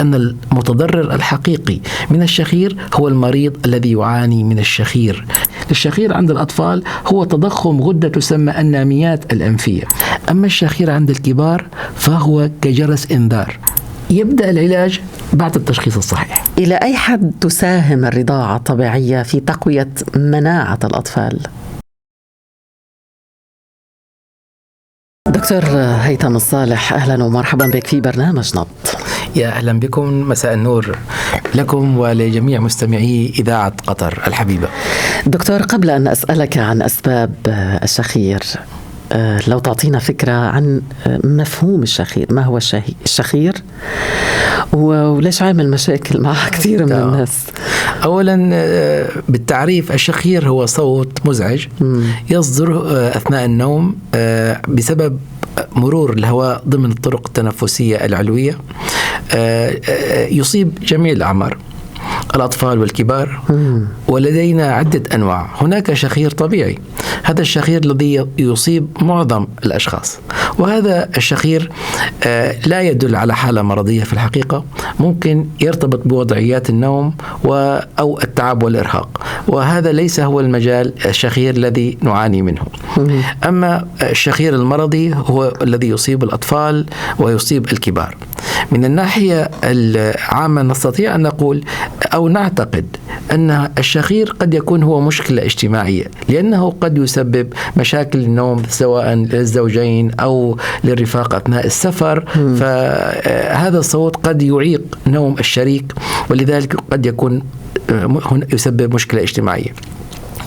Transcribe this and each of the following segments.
أن المتضرر الحقيقي من الشخير هو المريض الذي يعاني من الشخير. الشخير عند الأطفال هو تضخم غدة تسمى الناميات الأنفية، أما الشخير عند الكبار فهو كجرس إنذار. يبدأ العلاج بعد التشخيص الصحيح. إلى أي حد تساهم الرضاعة الطبيعية في تقوية مناعة الأطفال؟ دكتور هيثم الصالح، أهلا ومرحبا بك في برنامج نبض. يا أهلا بكم، مساء النور لكم ولجميع مستمعي إذاعة قطر الحبيبة. دكتور، قبل أن أسألك عن أسباب الشخير، لو تعطينا فكرة عن مفهوم الشخير، ما هو الشخير وليش عامل مشاكل مع كثير من الناس؟ أولا بالتعريف، الشخير هو صوت مزعج يصدر أثناء النوم بسبب مرور الهواء ضمن الطرق التنفسية العلوية، يصيب جميع الأعمار، الأطفال والكبار. ولدينا عدة أنواع. هناك شخير طبيعي، هذا الشخير الذي يصيب معظم الأشخاص، وهذا الشخير لا يدل على حالة مرضية في الحقيقة، ممكن يرتبط بوضعيات النوم أو التعب والإرهاق، وهذا ليس هو المجال الشخير الذي نعاني منه. أما الشخير المرضي هو الذي يصيب الأطفال ويصيب الكبار. من الناحية العامة نستطيع أن نقول أو نعتقد أن الشخير قد يكون هو مشكلة اجتماعية، لأنه قد يسبب مشاكل النوم سواء للزوجين أو للرفاق أثناء السفر، فهذا الصوت قد يعيق نوم الشريك، ولذلك قد يكون يسبب مشكلة اجتماعية.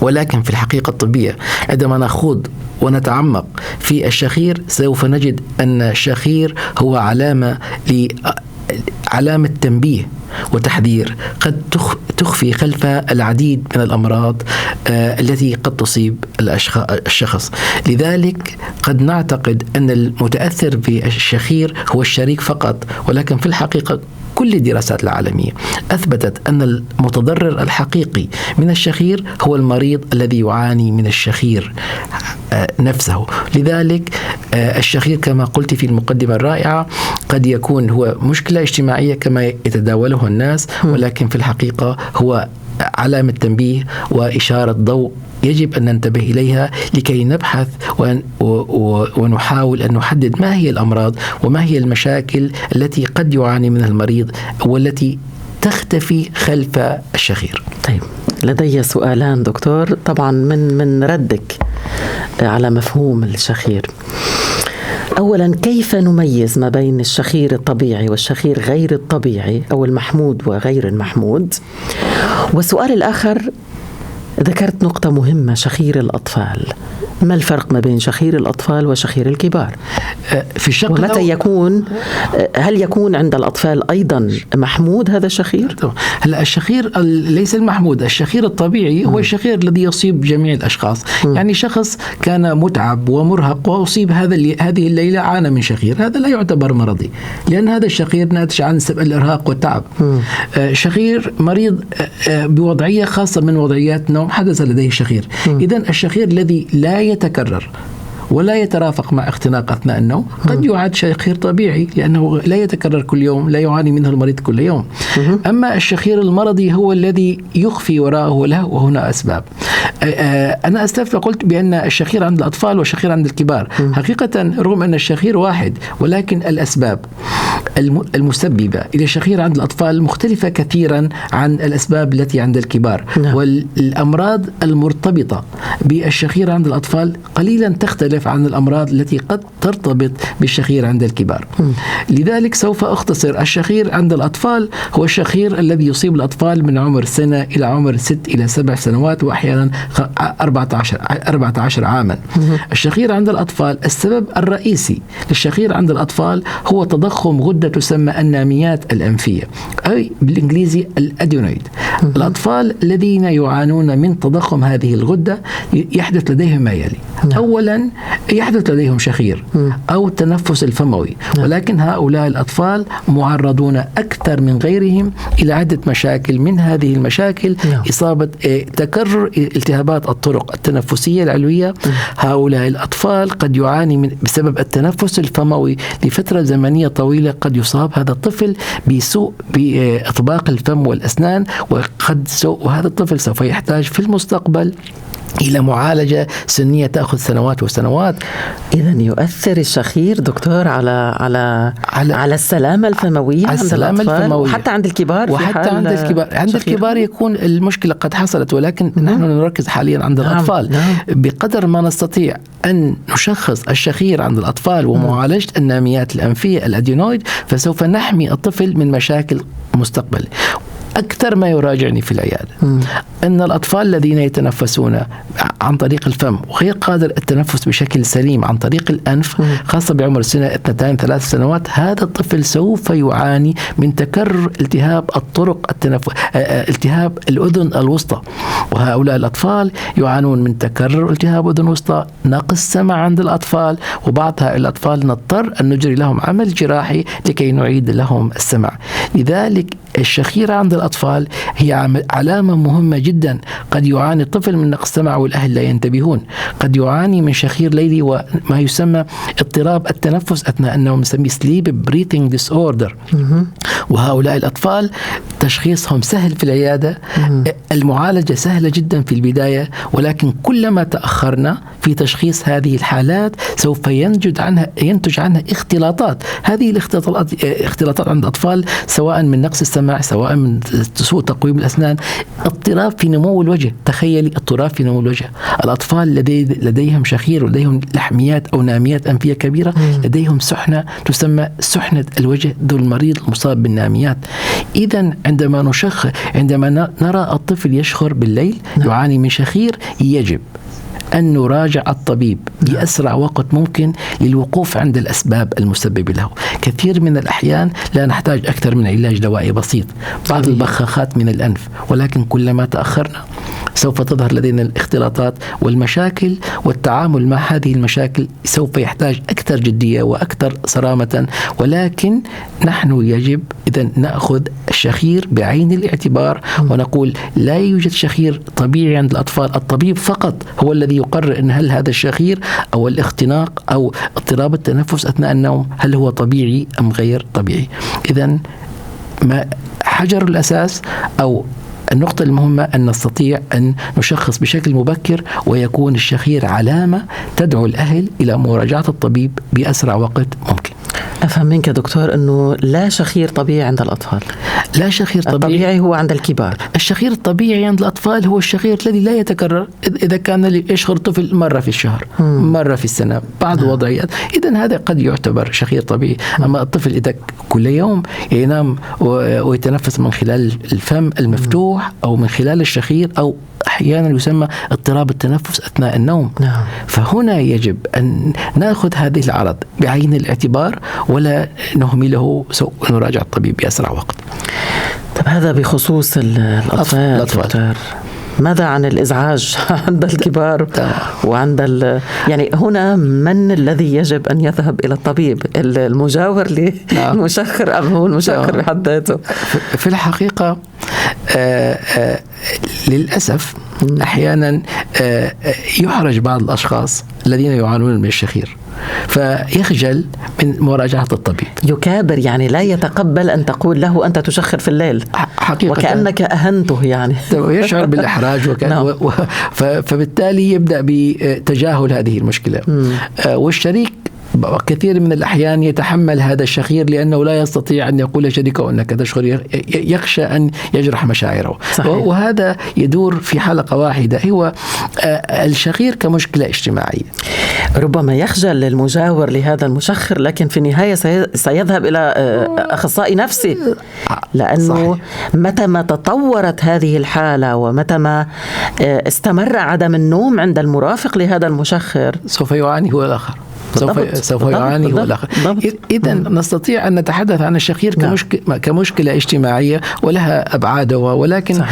ولكن في الحقيقة الطبية عندما نخوض ونتعمق في الشخير سوف نجد أن الشخير هو علامة تنبيه وتحذير قد تخفي خلفها العديد من الأمراض التي قد تصيب الشخص. لذلك قد نعتقد أن المتأثر بالشخير هو الشريك فقط، ولكن في الحقيقة كل الدراسات العالمية أثبتت أن المتضرر الحقيقي من الشخير هو المريض الذي يعاني من الشخير نفسه. لذلك الشخير كما قلت في المقدمة الرائعة قد يكون هو مشكلة اجتماعية كما يتداوله الناس، ولكن في الحقيقة هو علامة تنبيه وإشارة ضوء يجب أن ننتبه إليها لكي نبحث ونحاول أن نحدد ما هي الأمراض وما هي المشاكل التي قد يعاني منها المريض والتي تختفي خلف الشخير. طيب، لدي سؤالان دكتور، طبعا من ردك على مفهوم الشخير. أولا، كيف نميز ما بين الشخير الطبيعي والشخير غير الطبيعي أو المحمود وغير المحمود؟ والسؤال الآخر، ذكرت نقطة مهمة، شخير الأطفال، ما الفرق ما بين شخير الأطفال وشخير الكبار؟ في الشق ومتى هل يكون عند الأطفال أيضا محمود هذا الشخير؟ هلا الشخير ليس المحمود، الشخير الطبيعي هو الشخير الذي يصيب جميع الأشخاص. يعني شخص كان متعب ومرهق وأصيب هذه الليلة عانى من شخير، هذا لا يعتبر مرضي، لأن هذا الشخير ناتج عن الإرهاق والتعب. شخير مريض بوضعية خاصة من وضعيات نوم حدث لديه شخير. إذن الشخير الذي لا يتكرر ولا يترافق مع اختناق أثناء النوم قد يعد شخير طبيعي، لأنه لا يتكرر كل يوم، لا يعاني منه المريض كل يوم. أما الشخير المرضي هو الذي يخفي وراءه له، وهنا أسباب. أنا أستفدت وقلت بأن الشخير عند الأطفال والشخير عند الكبار. حقيقة رغم أن الشخير واحد، ولكن الأسباب المسببة إلى الشخير عند الأطفال مختلفة كثيرا عن الأسباب التي عند الكبار. والأمراض المرتبطة بالشخير عند الأطفال قليلا تختلف عن الأمراض التي قد ترتبط بالشخير عند الكبار. لذلك سوف أختصر. الشخير عند الأطفال هو الشخير الذي يصيب الأطفال من عمر سنة إلى عمر 6 إلى 7 سنوات، وأحيانا 14 عاما. الشخير عند الأطفال، السبب الرئيسي للشخير عند الأطفال هو تضخم غدة تسمى الناميات الأنفية، أي بالإنجليزي الأدينويد. الأطفال الذين يعانون من تضخم هذه الغدة يحدث لديهم ما يلي. أولا يحدث لديهم شخير أو التنفس الفموي، ولكن هؤلاء الأطفال معرضون أكثر من غيرهم إلى عدة مشاكل. من هذه المشاكل إصابة تكرر التهابات الطرق التنفسية العلوية. هؤلاء الأطفال قد يعاني بسبب التنفس الفموي لفترة زمنية طويلة، قد يصاب هذا الطفل بسوء بإطباق الفم والأسنان، وهذا الطفل سوف يحتاج في المستقبل إلى معالجة سنية تأخذ سنوات وسنوات. إذن يؤثر الشخير دكتور على السلامة الفموية عند الأطفال وحتى عند الكبار. وحتى عند الكبار، عند الكبار يكون المشكلة قد حصلت، ولكن نحن نركز حاليا عند الأطفال. بقدر ما نستطيع أن نشخص الشخير عند الأطفال ومعالجة الناميات الأنفية الأدينويد، فسوف نحمي الطفل من مشاكل مستقبل. أكثر ما يراجعني في العيادة أن الأطفال الذين يتنفسون عن طريق الفم وغير قادر التنفس بشكل سليم عن طريق الأنف، خاصة بعمر سنة 2-3 سنوات، هذا الطفل سوف يعاني من تكرر التهاب الطرق التهاب الأذن الوسطى. وهؤلاء الأطفال يعانون من تكرر التهاب أذن وسطى، نقص سمع عند الأطفال، وبعض هؤلاء الأطفال نضطر أن نجري لهم عمل جراحي لكي نعيد لهم السمع. لذلك الشخيرة عند الأطفال هي علامة مهمة جدا. قد يعاني الطفل من نقص سمع والأهل لا ينتبهون، قد يعاني من شخير ليلي وما يسمى اضطراب التنفس أثناء النوم، نسميه sleep breathing disorder. وهؤلاء الأطفال تشخيصهم سهل في العيادة، المعالجة سهلة جدا في البداية، ولكن كلما تأخرنا في تشخيص هذه الحالات سوف ينتج عنها اختلاطات. هذه الاختلاطات عند الأطفال سواء من نقص السمع، سواء من سوء تقويم الأسنان، اضطراب في نمو الوجه. تخيلي اضطراب في نمو الوجه. الأطفال لديهم شخير ولديهم لحميات أو ناميات أنفية كبيرة، لديهم سحنة تسمى سحنة الوجه ذو المريض المصاب بالناميات. إذن عندما نرى الطفل يشخر بالليل يعاني من شخير، يجب أن نراجع الطبيب بأسرع وقت ممكن للوقوف عند الأسباب المسببة له. كثير من الأحيان لا نحتاج أكثر من علاج دوائي بسيط، بعض البخاخات من الأنف، ولكن كلما تأخرنا سوف تظهر لدينا الاختلاطات والمشاكل، والتعامل مع هذه المشاكل سوف يحتاج أكثر جدية وأكثر صرامة. ولكن نحن يجب إذن نأخذ الشخير بعين الاعتبار ونقول لا يوجد شخير طبيعي عند الأطفال. الطبيب فقط هو الذي يقرر إن هل هذا الشخير أو الاختناق أو اضطراب التنفس أثناء النوم هل هو طبيعي أم غير طبيعي. إذن ما حجر الأساس أو النقطة المهمة أن نستطيع أن نشخص بشكل مبكر، ويكون الشخير علامة تدعو الأهل إلى مراجعة الطبيب بأسرع وقت ممكن. أفهم منك دكتور أنه لا شخير طبيعي عند الأطفال. لا شخير طبيعي. الطبيعي هو عند الكبار. الشخير الطبيعي عند الأطفال هو الشخير الذي لا يتكرر. إذا كان يشخر طفل مرة في الشهر، مرة في السنة، بعض الوضعيات، إذن هذا قد يعتبر شخير طبيعي. أما الطفل إذا كل يوم ينام ويتنفس من خلال الفم المفتوح أو من خلال الشخير، أو أحيانا يسمى اضطراب التنفس أثناء النوم، فهنا يجب أن نأخذ هذه العرض بعين الاعتبار ولا نهمله، ونراجع الطبيب بأسرع وقت. طب هذا بخصوص الأطفال. ماذا عن الإزعاج عند الكبار وعند يعني هنا من الذي يجب أن يذهب إلى الطبيب؟ المجاور للمشخر أم هو المشخر بحد ذاته؟ في الحقيقة للأسف أحيانا يحرج بعض الأشخاص الذين يعانون من الشخير فيخجل من مراجعة الطبيب، يكابر، يعني لا يتقبل أن تقول له أنت تشخر في الليل حقيقة، وكأنك أهنته، يعني يشعر بالإحراج فبالتالي يبدأ بتجاهل هذه المشكلة. والشريك كثير من الأحيان يتحمل هذا الشخير لأنه لا يستطيع أن يقول لشريكه أنك تشخر، يخشى أن يجرح مشاعره. صحيح. وهذا يدور في حلقة واحدة، هو الشخير كمشكلة اجتماعية. ربما يخجل المجاور لهذا المشخر، لكن في النهاية سيذهب إلى أخصائي نفسي، لأنه صحيح. متى ما تطورت هذه الحالة ومتى ما استمر عدم النوم عند المرافق لهذا المشخر سوف يعاني هو الآخر. سوف يعاني هو الآخر. إذا نستطيع أن نتحدث عن الشخير كمشكلة اجتماعية ولها أبعادها، ولكن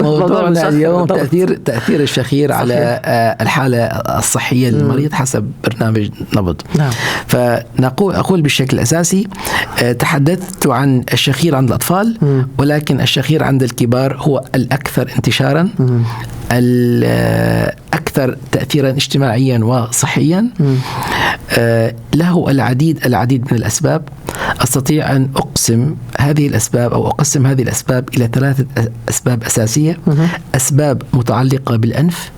موضوعنا اليوم تأثير الشخير على الحالة الصحية للمريض حسب برنامج نبض. فأقول بالشكل الأساسي تحدثت عن الشخير عند الأطفال، ولكن الشخير عند الكبار هو الأكثر انتشارا، الأكثر تأثيرا اجتماعيا وصحيا. له العديد من الأسباب. أستطيع أن أقسم هذه الأسباب إلى 3 أسباب أساسية. أسباب متعلقة بالأنف،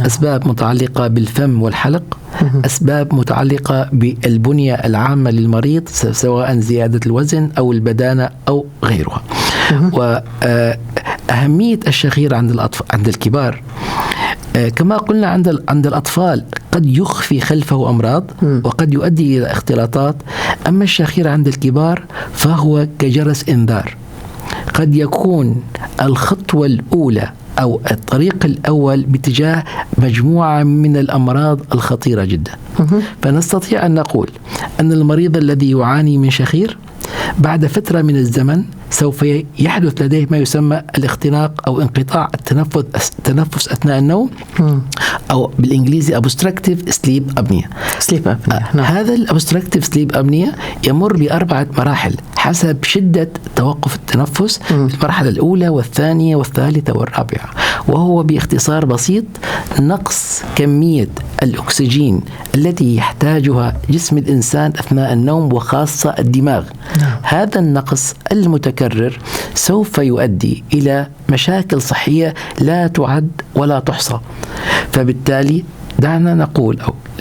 أسباب متعلقة بالفم والحلق، أسباب متعلقة بالبنية العامة للمريض سواء زيادة الوزن أو البدانة أو غيرها. وأهمية الشخير عند الكبار كما قلنا عند الأطفال قد يخفي خلفه أمراض وقد يؤدي إلى اختلاطات. أما الشخير عند الكبار فهو كجرس إنذار، قد يكون الخطوة الأولى أو الطريق الأول باتجاه مجموعة من الأمراض الخطيرة جدا. فنستطيع أن نقول أن المريض الذي يعاني من شخير بعد فترة من الزمن سوف يحدث لديه ما يسمى الاختناق أو انقطاع التنفس أثناء النوم، أو بالإنجليزي obstructive sleep apnea. هذا obstructive sleep apnea يمر ب4 مراحل حسب شدة توقف التنفس، المرحلة الأولى والثانية والثالثة والرابعة. وهو باختصار بسيط نقص كمية الأكسجين التي يحتاجها جسم الإنسان أثناء النوم وخاصة الدماغ. هذا النقص المتكرر سوف يؤدي إلى مشاكل صحية لا تعد ولا تحصى. فبالتالي دعنا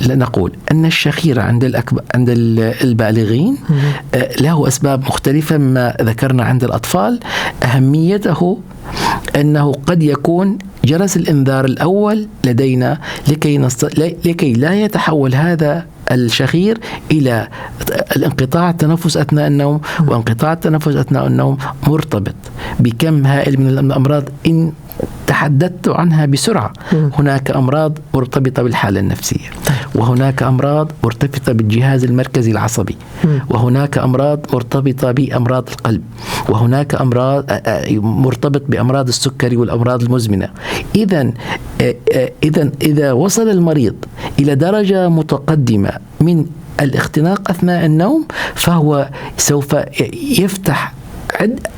نقول أن الشخير عند البالغين له أسباب مختلفة مما ذكرنا عند الأطفال. أهميته أنه قد يكون جرس الإنذار الأول لدينا لكي لا يتحول هذا الشخير إلى الانقطاع التنفس أثناء النوم. وانقطاع التنفس أثناء النوم مرتبط بكم هائل من الأمراض إن تحدثت عنها بسرعة. هناك أمراض مرتبطة بالحالة النفسية، وهناك أمراض مرتبطة بالجهاز المركزي العصبي، وهناك أمراض مرتبطة بأمراض القلب، وهناك أمراض مرتبط بأمراض السكري والأمراض المزمنة. إذا وصل المريض إلى درجة متقدمة من الاختناق أثناء النوم فهو سوف يفتح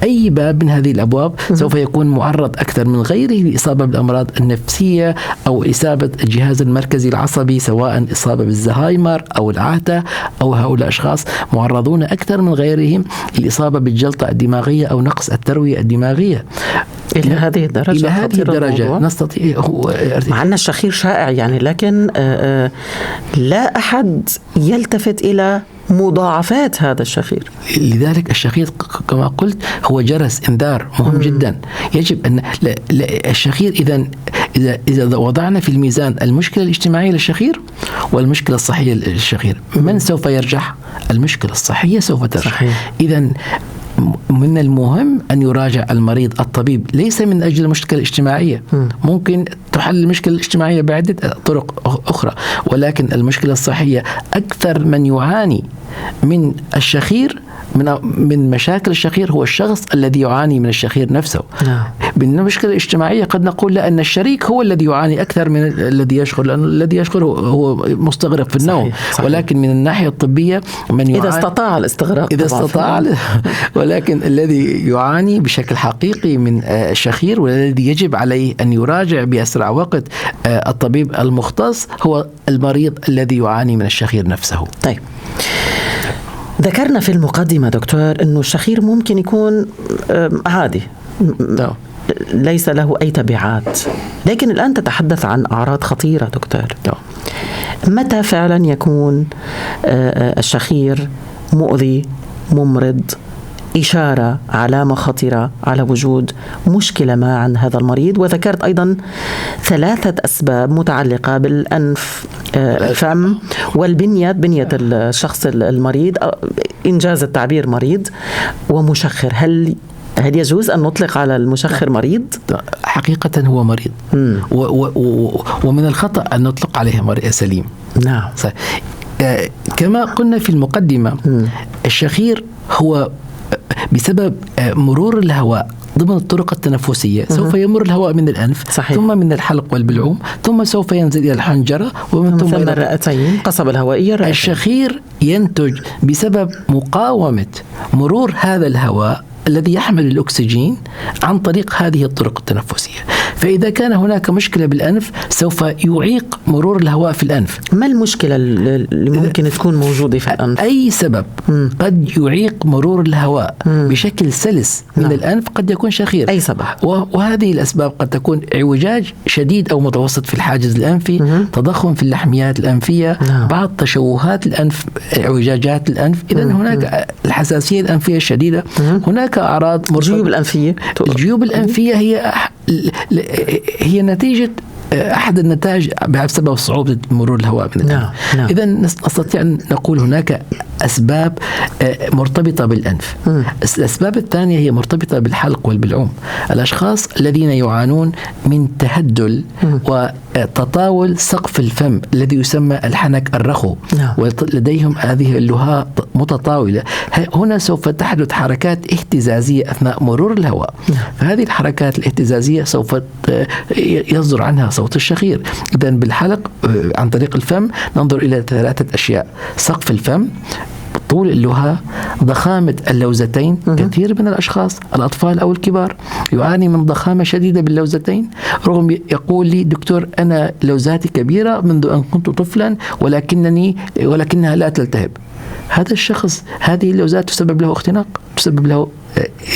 أي باب من هذه الأبواب، سوف يكون معرض أكثر من غيره للإصابة بالأمراض النفسية أو إصابة الجهاز المركزي العصبي، سواء إصابة بالزهايمر أو العاتة، أو هؤلاء الأشخاص معرضون أكثر من غيرهم للإصابة بالجلطة الدماغية أو نقص التروية الدماغية. إلى هذه الدرجة نستطيع. مع أن الشخير شائع يعني، لكن لا أحد يلتفت إلى مضاعفات هذا الشخير. لذلك الشخير كما قلت هو جرس إنذار مهم جدا. يجب أن الشخير إذا وضعنا في الميزان المشكلة الاجتماعية للشخير والمشكلة الصحية للشخير، من سوف يرجح؟ المشكلة الصحية سوف ترجح. إذن من المهم أن يراجع المريض الطبيب ليس من أجل المشكلة الاجتماعية. ممكن تحل المشكلة الاجتماعية بعدة طرق أخرى، ولكن المشكلة الصحية أكثر من يعاني من الشخير من مشاكل الشخير هو الشخص الذي يعاني من الشخير نفسه. بالمشكلة الاجتماعية قد نقول لا، أن الشريك هو الذي يعاني أكثر من الذي يشغل، لأن الذي يشغل هو مستغرق في النوم. صحيح. ولكن من الناحية الطبية من يعاني إذا استطاع الاستغراق، إذا استطاع ولكن الذي يعاني بشكل حقيقي من الشخير والذي يجب عليه أن يراجع بأسرع وقت الطبيب المختص هو المريض الذي يعاني من الشخير نفسه. طيب، ذكرنا في المقدمة دكتور أنه الشخير ممكن يكون عادي، ليس له أي تبعات، لكن الآن تتحدث عن أعراض خطيرة دكتور. متى فعلا يكون الشخير مؤذي، ممرض، إشارة، علامة خطرة على وجود مشكلة ما عند هذا المريض؟ وذكرت أيضا 3 أسباب متعلقة بالأنف، الفم، بنية الشخص المريض، إنجاز التعبير مريض، ومشخر. هل يجوز أن نطلق على المشخر مريض؟ حقيقة هو مريض. ومن الخطأ أن نطلق عليها مرئي سليم. نعم. كما قلنا في المقدمة، الشخير هو بسبب مرور الهواء ضمن الطرق التنفسية سوف يمر الهواء من الأنف، صحيح. ثم من الحلق والبلعوم، ثم سوف ينزل إلى الحنجرة، ومن ثم إلى الرئتين، قصبة الهوائية الرئتين. الشخير ينتج بسبب مقاومة مرور هذا الهواء الذي يحمل الأكسجين عن طريق هذه الطرق التنفسية. فإذا كان هناك مشكلة بالأنف سوف يعيق مرور الهواء في الأنف. ما المشكلة اللي ممكن تكون موجودة في الأنف؟ أي سبب قد يعيق مرور الهواء بشكل سلس من الأنف قد يكون شخير. أي سبب؟ وهذه الأسباب قد تكون اعوجاج شديد أو متوسط في الحاجز الأنفي، تضخم في اللحميات الأنفية، بعض تشوهات الأنف، اعوجاجات الأنف. إذن هناك الحساسية الأنفية الشديدة، هناك أعراض الجيوب الأنفية. الجيوب الأنفية هي نتيجة أحد النتائج بسبب صعوبة مرور الهواء من الأنف. نعم. إذن نستطيع أن نقول هناك أسباب مرتبطة بالأنف. الأسباب الثانية هي مرتبطة بالحلق والبلعوم. الأشخاص الذين يعانون من تهدل وتطاول سقف الفم الذي يسمى الحنك الرخو، ولديهم هذه اللهاء متطاولة، هنا سوف تحدث حركات اهتزازية أثناء مرور الهواء. فهذه الحركات الاهتزازية سوف يصدر عنها صوت الشخير. إذن بالحلق عن طريق الفم ننظر إلى 3 أشياء: سقف الفم، طول اللهاء، ضخامة اللوزتين. كثير من الأشخاص الأطفال أو الكبار يعاني من ضخامة شديدة باللوزتين، رغم يقول لي دكتور أنا لوزاتي كبيرة منذ أن كنت طفلا ولكنها لا تلتهب. هذا الشخص هذه اللوزات تسبب له اختناق، تسبب له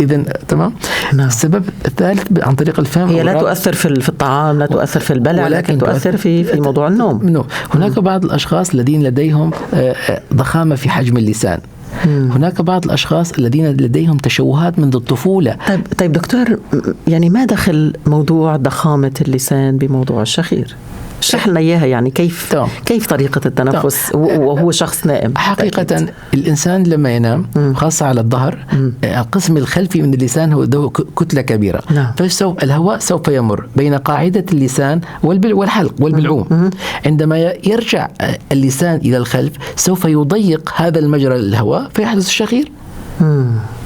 إذن تمام. السبب الثالث عن طريق الفم، هي لا تؤثر في الطعام، لا تؤثر في البلع، ولكن تؤثر في موضوع النوم. هناك بعض الأشخاص الذين لديهم ضخامة في حجم اللسان. هناك بعض الأشخاص الذين لديهم تشوهات منذ الطفولة. طيب دكتور، يعني ما دخل موضوع ضخامة اللسان بموضوع الشخير؟ اشرح لنا إياها، يعني كيف طريقة التنفس وهو شخص نائم؟ حقيقة الإنسان لما ينام خاصة على الظهر، القسم الخلفي من اللسان هو كتلة كبيرة، فالهواء سوف يمر بين قاعدة اللسان والحلق والبلعوم. عندما يرجع اللسان إلى الخلف سوف يضيق هذا المجرى الهواء فيحدث الشخير.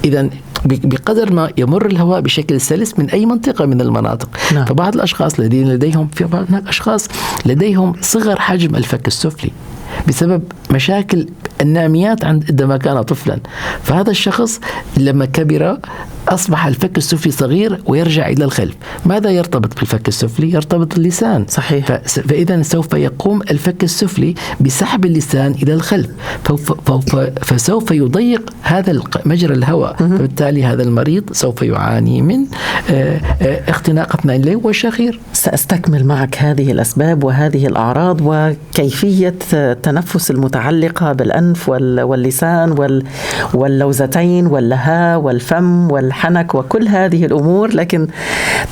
إذن بقدر ما يمر الهواء بشكل سلس من أي منطقة من المناطق. فبعض الأشخاص الذين لديهم هناك أشخاص لديهم صغر حجم الفك السفلي بسبب مشاكل الناميات عندما كان طفلا، فهذا الشخص لما كبر أصبح الفك السفلي صغير ويرجع إلى الخلف. ماذا يرتبط بالفك السفلي؟ يرتبط اللسان. صحيح. فإذا سوف يقوم الفك السفلي بسحب اللسان إلى الخلف، فسوف يضيق هذا مجرى الهواء، فبالتالي هذا المريض سوف يعاني من اختناق أثناء الليل والشخير. سأستكمل معك هذه الأسباب وهذه الأعراض وكيفية التنفس المتعلقة بالأنف واللسان واللوزتين واللهاء والفم والحنك وكل هذه الأمور. لكن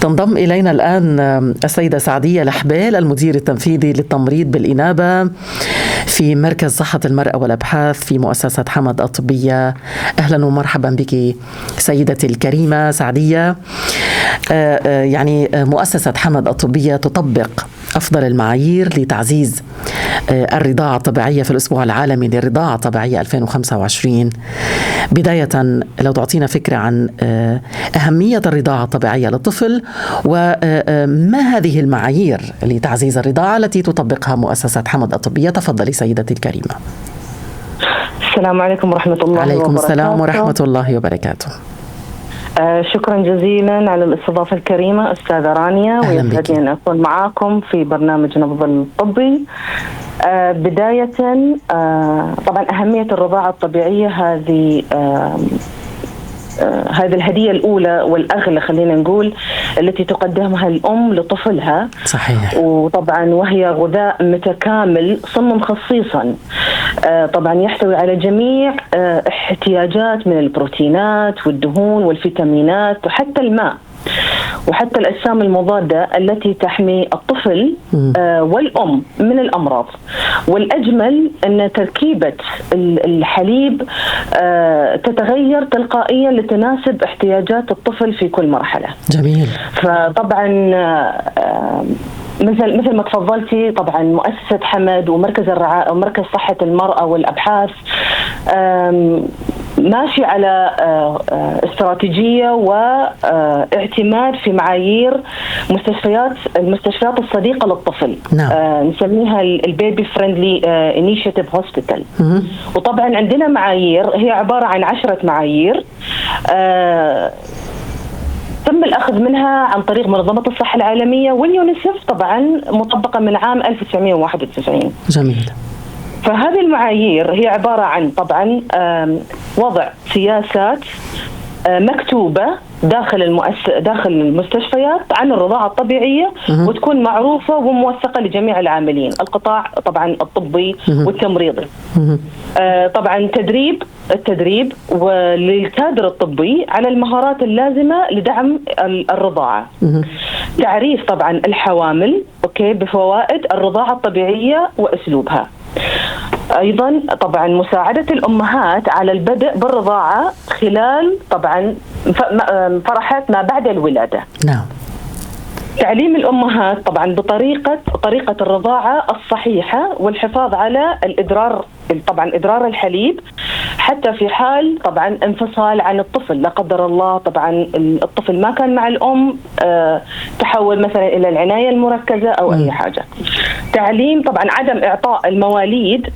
تنضم إلينا الآن السيدة سعدية الحبال، المدير التنفيذي للتمريض بالإنابة في مركز صحة المرأة والأبحاث في مؤسسة حمد الطبية. أهلا ومرحبا بك سيدتي الكريمة سعدية. يعني مؤسسة حمد الطبية تطبق أفضل المعايير لتعزيز الرضاعة الطبيعية في الأسبوع العالمي للرضاعة الطبيعية 2025. بداية لو تعطينا فكرة عن أهمية الرضاعة الطبيعية للطفل، وما هذه المعايير لتعزيز الرضاعة التي تطبقها مؤسسة حمد الطبية. تفضلي سيدتي الكريمة. السلام عليكم ورحمة الله وبركاته. عليكم السلام ورحمة الله وبركاته. شكرا جزيلا على الاستضافة الكريمة أستاذة رانيا، ويسعدني أن أكون معاكم في برنامج نبض الطبي. بداية طبعا أهمية الرضاعة الطبيعية هذه الهدية الأولى والأغلى خلينا نقول التي تقدمها الأم لطفلها. صحيح. وطبعا وهي غذاء متكامل صمم خصيصا طبعا يحتوي على جميع احتياجات من البروتينات والدهون والفيتامينات وحتى الماء. وحتى الأجسام المضادة التي تحمي الطفل والأم من الأمراض. والأجمل أن تركيبة الحليب تتغير تلقائيا لتناسب احتياجات الطفل في كل مرحلة. جميل. فطبعا مثل ما تفضلتي، طبعا مؤسسة حمد ومركز الرعاية ومركز صحة المرأة والأبحاث ماشي على استراتيجية واعتماد في معايير المستشفيات الصديقة للطفل. نعم. نسميها البيبي فريندلي انيشيتيف هوسبيتال. وطبعا عندنا معايير هي عبارة عن 10 معايير تم الأخذ منها عن طريق منظمة الصحة العالمية واليونيسف، طبعا مطبقة من عام 1991. جميل. فهذه المعايير هي عبارة عن طبعا وضع سياسات مكتوبة داخل المستشفيات عن الرضاعة الطبيعية، وتكون معروفة وموثقة لجميع العاملين، القطاع طبعا الطبي والتمريضي. طبعا التدريب وللكادر الطبي على المهارات اللازمة لدعم الرضاعة. تعريف طبعا الحوامل بفوائد الرضاعة الطبيعية وأسلوبها. أيضا طبعا مساعدة الأمهات على البدء بالرضاعة خلال طبعا فرحات ما بعد الولادة. نعم. تعليم الأمهات طبعا طريقة الرضاعة الصحيحة والحفاظ على إدرار الحليب حتى في حال طبعا انفصال عن الطفل، لا قدر الله طبعا الطفل ما كان مع الأم، تحول مثلا إلى العناية المركزة أو أي حاجة. تعليم طبعا عدم إعطاء المواليد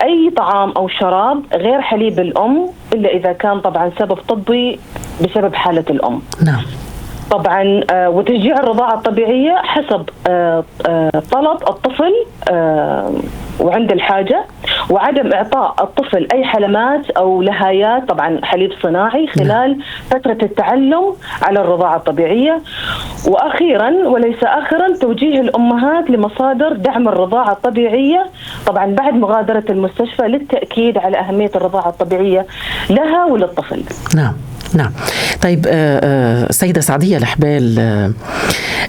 أي طعام أو شراب غير حليب الأم إلا إذا كان طبعا سبب طبي بسبب حالة الأم. نعم. طبعا وتشجيع الرضاعة الطبيعية حسب طلب الطفل وعند الحاجة، وعدم إعطاء الطفل أي حلمات أو لهايات طبعا حليب صناعي خلال فترة التعلم على الرضاعة الطبيعية. وأخيرا وليس آخرا توجيه الأمهات لمصادر دعم الرضاعة الطبيعية طبعا بعد مغادرة المستشفى للتأكيد على أهمية الرضاعة الطبيعية لها وللطفل. نعم. نعم. طيب سيدة سعدية الحبال،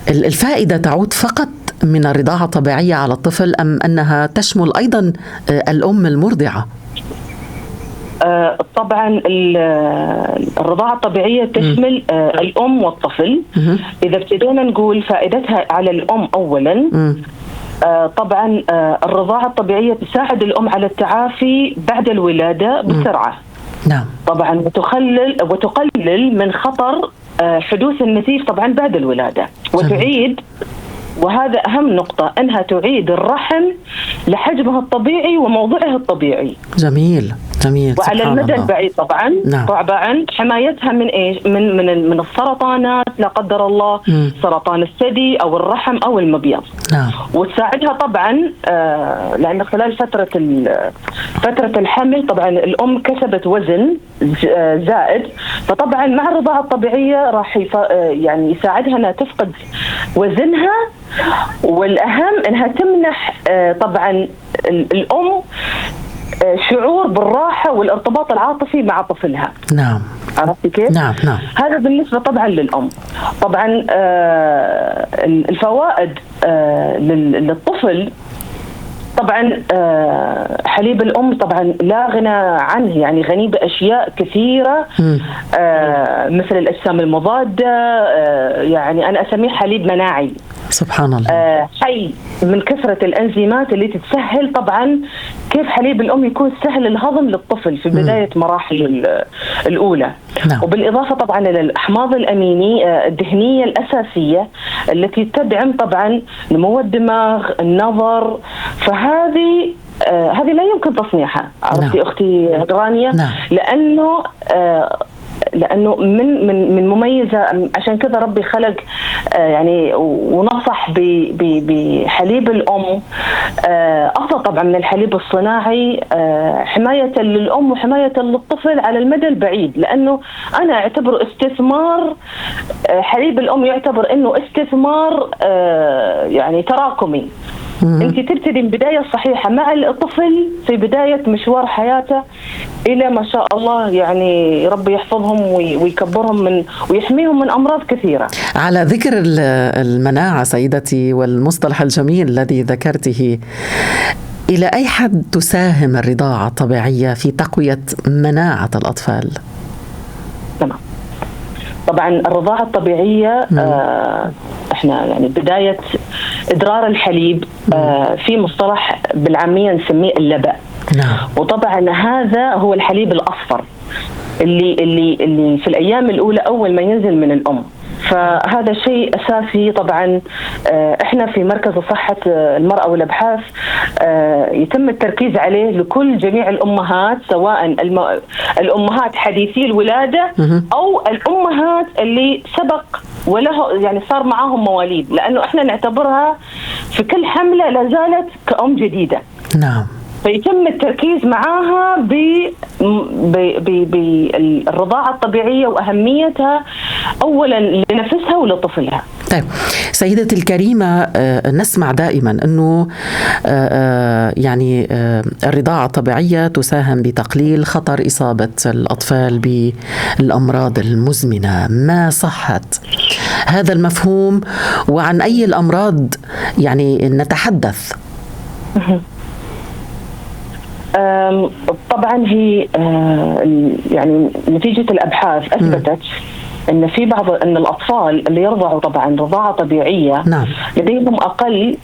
الفائدة تعود فقط من الرضاعة الطبيعية على الطفل أم أنها تشمل أيضا الأم المرضعة؟ طبعا الرضاعة الطبيعية تشمل الأم والطفل. إذا ابتدينا نقول فائدتها على الأم أولا، طبعا الرضاعة الطبيعية تساعد الأم على التعافي بعد الولادة بسرعة. نعم. طبعا وتقلل من خطر حدوث النزيف طبعا بعد الولادة، وتعيد، وهذا أهم نقطة، أنها تعيد الرحم لحجمه الطبيعي وموضعه الطبيعي. جميل. جميل. وعلى المدى البعيد طبعا طبعا حمايتها من ايش؟ من السرطانات لا قدر الله، سرطان الثدي او الرحم او المبيض. وتساعدها طبعا لان خلال فترة الحمل طبعا الام كسبت وزن زائد، فطبعا مع الرضاعة الطبيعية راح يعني يساعدها انها تفقد وزنها، والاهم انها تمنح طبعا الام شعور بالراحة والارتباط العاطفي مع طفلها. نعم. عرفتي كيف؟ نعم. هذا بالنسبة طبعا للأم. طبعا الفوائد للطفل طبعا حليب الأم طبعا لا غنى عنه، يعني غني بأشياء كثيرة مثل الأجسام المضادة، يعني أنا أسميه حليب مناعي. سبحان الله. حي من كثرة الأنزيمات اللي تتسهل طبعا كيف حليب الأم يكون سهل الهضم للطفل في بداية مراحل الأولى. وبالإضافة طبعا إلى الأحماض الدهنية الأساسية التي تدعم طبعا نمو الدماغ، النظر، فهذه لا يمكن تصنيعها. عرفتي أختي رانيا؟ لأنه من مميزة، عشان كذا ربي خلق يعني ونصح بحليب الأم أفضل طبعا من الحليب الصناعي، حماية للأم وحماية للطفل على المدى البعيد، لأنه أنا أعتبره استثمار. حليب الأم يعتبر أنه استثمار يعني تراكمي، أنت تبتدي من بداية صحيحة مع الطفل في بداية مشوار حياته إلى ما شاء الله، يعني ربي يحفظهم ويكبرهم من ويحميهم من أمراض كثيرة. على ذكر المناعة سيدتي والمصطلح الجميل الذي ذكرته، إلى أي حد تساهم الرضاعة الطبيعية في تقوية مناعة الأطفال؟ تمام. طبعا الرضاعة الطبيعية احنا يعني بداية إدرار الحليب في مصطلح بالعامية نسميه اللبأ. نعم. وطبعا هذا هو الحليب الأصفر اللي في الأيام الأولى أول ما ينزل من الأم. فهذا شيء أساسي. طبعا احنا في مركز صحة المرأة والأبحاث يتم التركيز عليه لكل جميع الأمهات، سواء الأمهات حديثي الولادة أو الأمهات اللي سبق وله يعني صار معاهم مواليد، لأنه احنا نعتبرها في كل حملة لا زالت كأم جديدة. نعم. فيتم التركيز معاها بالرضاعة الطبيعية وأهميتها أولا لنفسها ولطفلها. طيب سيدتي الكريمة، نسمع دائما أنه يعني الرضاعة الطبيعية تساهم بتقليل خطر إصابة الأطفال بالأمراض المزمنة. ما صحة هذا المفهوم وعن أي الأمراض يعني نتحدث؟ طبعا هي يعني نتيجة الأبحاث أثبتت أن في بعض الأطفال اللي يرضعوا طبعا رضاعة طبيعية نعم. لديهم أقل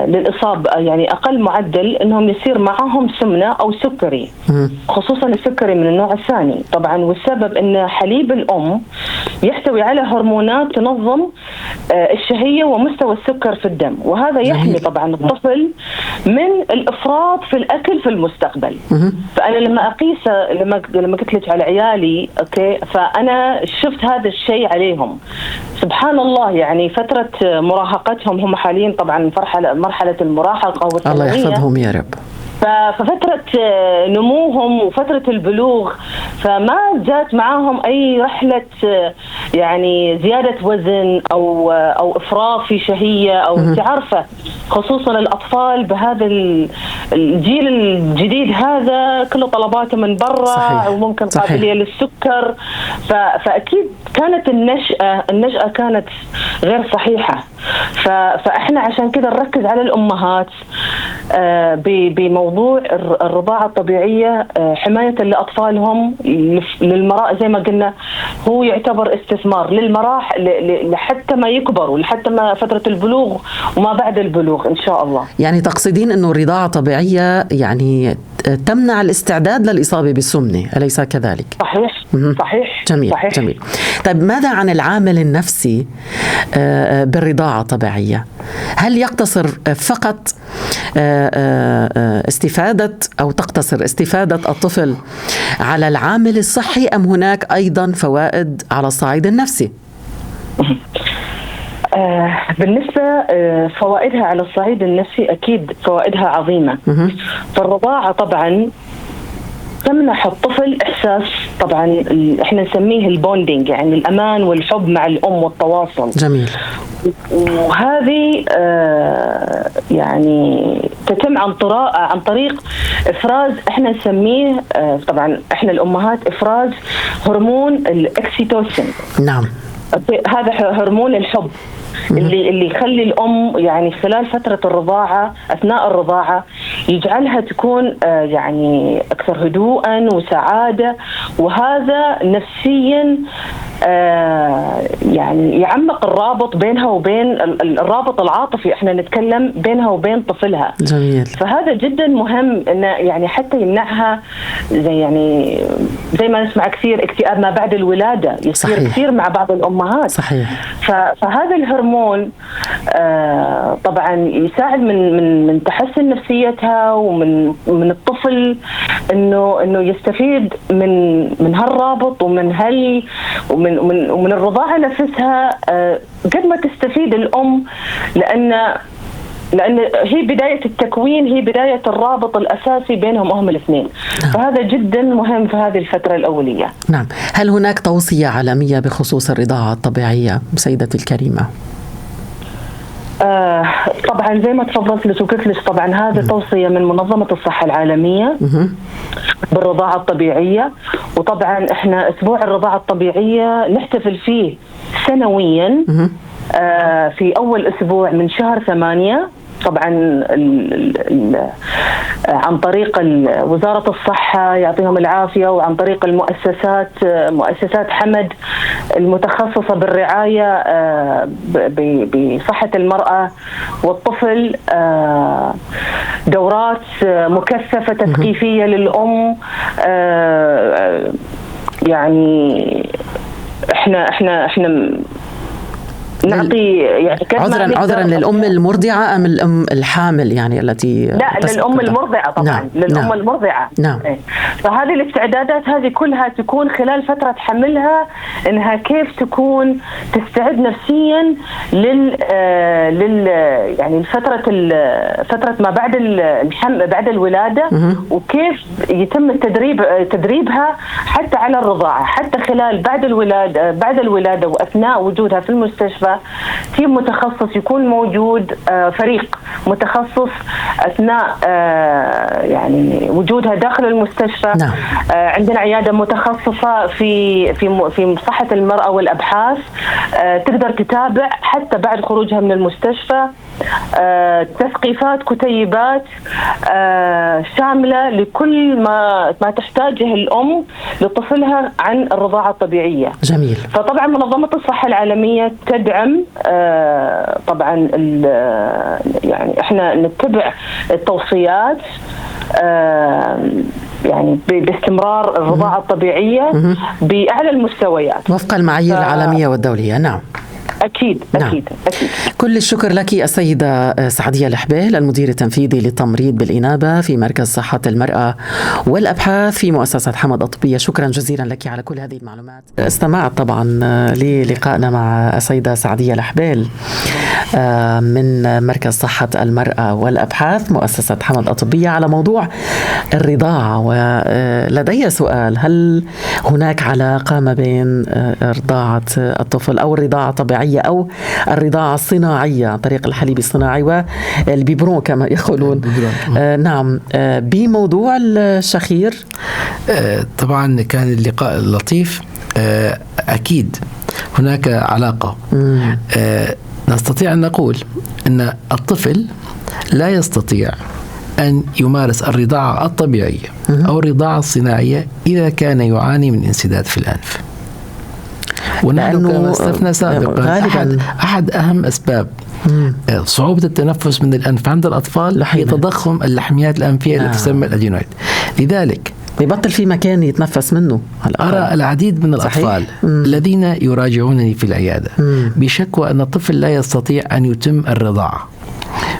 للإصابة، يعني أقل معدل أنهم يصير معهم سمنة أو سكري، خصوصا السكري من النوع الثاني طبعا. والسبب أن حليب الأم يحتوي على هرمونات تنظم الشهية ومستوى السكر في الدم، وهذا يحمي طبعا الطفل من الإفراط في الأكل في المستقبل. فأنا لما أقيس لما قلت لك على عيالي أوكي، فأنا شفت هذا الشيء عليهم سبحان الله. يعني فترة مراهقتهم هم حاليا طبعا مرحلة المراهقة والثانوية، الله يحفظهم يا رب. ففترة نموهم وفترة البلوغ فما جات معاهم أي رحلة يعني زيادة وزن أو إفراط في شهية أو أنت عارفة، خصوصا الأطفال بهذا الجيل الجديد هذا كله طلباته من برا وممكن قابلية للسكر. فأكيد كانت النشأة كانت غير صحيحة. فإحنا عشان كده نركز على الأمهات بموضوع الرضاعة الطبيعية حماية لأطفالهم للمراحل. زي ما قلنا هو يعتبر استثمار للمراحل لحتى ما يكبروا، لحتى ما فترة البلوغ وما بعد البلوغ إن شاء الله. يعني تقصدين أنه الرضاعة الطبيعية يعني تمنع الاستعداد للإصابة بالسمنة، أليس كذلك؟ صحيح. صحيح. جميل. صحيح. جميل. طيب ماذا عن العامل النفسي بالرضاعة الطبيعية؟ هل يقتصر فقط تقتصر استفادة الطفل على العامل الصحي أم هناك أيضا فوائد على الصعيد النفسي؟ بالنسبة فوائدها على الصعيد النفسي أكيد فوائدها عظيمة. فالرضاعة طبعا تمنح الطفل إحساس طبعا احنا نسميه البوندينج، يعني الأمان والحب مع الأم والتواصل. جميل. وهذه يعني تتم عن طريق إفراز احنا نسميه طبعا احنا الأمهات إفراز هرمون الأكسيتوسين. نعم. هذا هرمون الحب اللي يخلي الأم يعني خلال فترة الرضاعة أثناء الرضاعة يجعلها تكون يعني أكثر هدوءا وسعادة، وهذا نفسيا يعني يعمق الرابط بينها وبين الرابط العاطفي احنا نتكلم بينها وبين طفلها. جميل. فهذا جدا مهم انه يعني حتى يمنعها زي ما نسمع كثير اكتئاب ما بعد الولادة يصير. صحيح. كثير مع بعض الأمهات. صحيح. فهذا الهرمون طبعا يساعد من تحسن نفسيتها ومن الطفل انه يستفيد من هالرابط ومن الرضاعة نفسها قد ما تستفيد الأم، لأن هي بداية التكوين، هي بداية الرابط الأساسي بينهم هم الاثنين. نعم. فهذا جدا مهم في هذه الفترة الأولية. نعم. هل هناك توصية عالمية بخصوص الرضاعة الطبيعية سيدتي الكريمة؟ طبعا زي ما تفضلت لك وقلت لك، طبعا هذه توصية من منظمة الصحة العالمية بالرضاعة الطبيعية. وطبعا احنا اسبوع الرضاعة الطبيعية نحتفل فيه سنويا في اول اسبوع من شهر 8. طبعا عن طريق وزارة الصحة يعطيهم العافية، وعن طريق مؤسسات حمد المتخصصة بالرعاية بصحة المرأة والطفل، دورات مكثفة تثقيفية للأم. يعني احنا نعطي يعني عذرا للأم المرضعة أم الأم الحامل يعني التي لا للأم المرضعة طبعا. نعم. للأم نعم. المرضعة. نعم. فهذه الاستعدادات هذه كلها تكون خلال فترة حملها، إنها كيف تكون تستعد نفسيا يعني فترة ما بعد الولادة، وكيف يتم تدريبها حتى على الرضاعة، حتى خلال بعد الولادة وأثناء وجودها في المستشفى. تيم متخصص يكون موجود، فريق متخصص أثناء يعني وجودها داخل المستشفى. نعم. عندنا عيادة متخصصة في صحة المرأة والأبحاث، تقدر تتابع حتى بعد خروجها من المستشفى. تثقيفات، كتيبات شاملة لكل ما تحتاجه الأم لطفلها عن الرضاعة الطبيعية. جميل. فطبعا منظمة الصحة العالمية تدعم طبعا يعني احنا نتبع التوصيات يعني باستمرار الرضاعة الطبيعية بأعلى المستويات وفق المعايير العالمية والدولية. نعم. أكيد. كل الشكر لك السيدة سعدية الحبيل، المدير التنفيذي للتمريض بالإنابة في مركز صحة المرأة والأبحاث في مؤسسة حمد الطبية. شكرا جزيلا لك على كل هذه المعلومات. استمعت طبعا للقائنا مع السيدة سعدية الحبيل من مركز صحة المرأة والأبحاث مؤسسة حمد الطبية على موضوع الرضاعة. ولدي سؤال: هل هناك علاقة ما بين رضاعة الطفل أو الرضاعة الطبيعية أو الرضاعة الصناعية عن طريق الحليب الصناعي والبيبرون كما يقولون نعم بموضوع الشخير؟ طبعا كان اللقاء لطيف. أكيد هناك علاقة. نستطيع أن نقول أن الطفل لا يستطيع أن يمارس الرضاعة الطبيعية أو الرضاعة الصناعية إذا كان يعاني من انسداد في الأنف. ونحن كما استفدنا سابقا أحد أهم أسباب صعوبة التنفس من الأنف عند الأطفال هي تضخم اللحميات الأنفية التي تسمى الأدينويد. لذلك بيبطل في مكان يتنفس منه. أرى العديد من الأطفال الذين يراجعونني في العيادة بشكوى أن الطفل لا يستطيع أن يتم الرضاعة.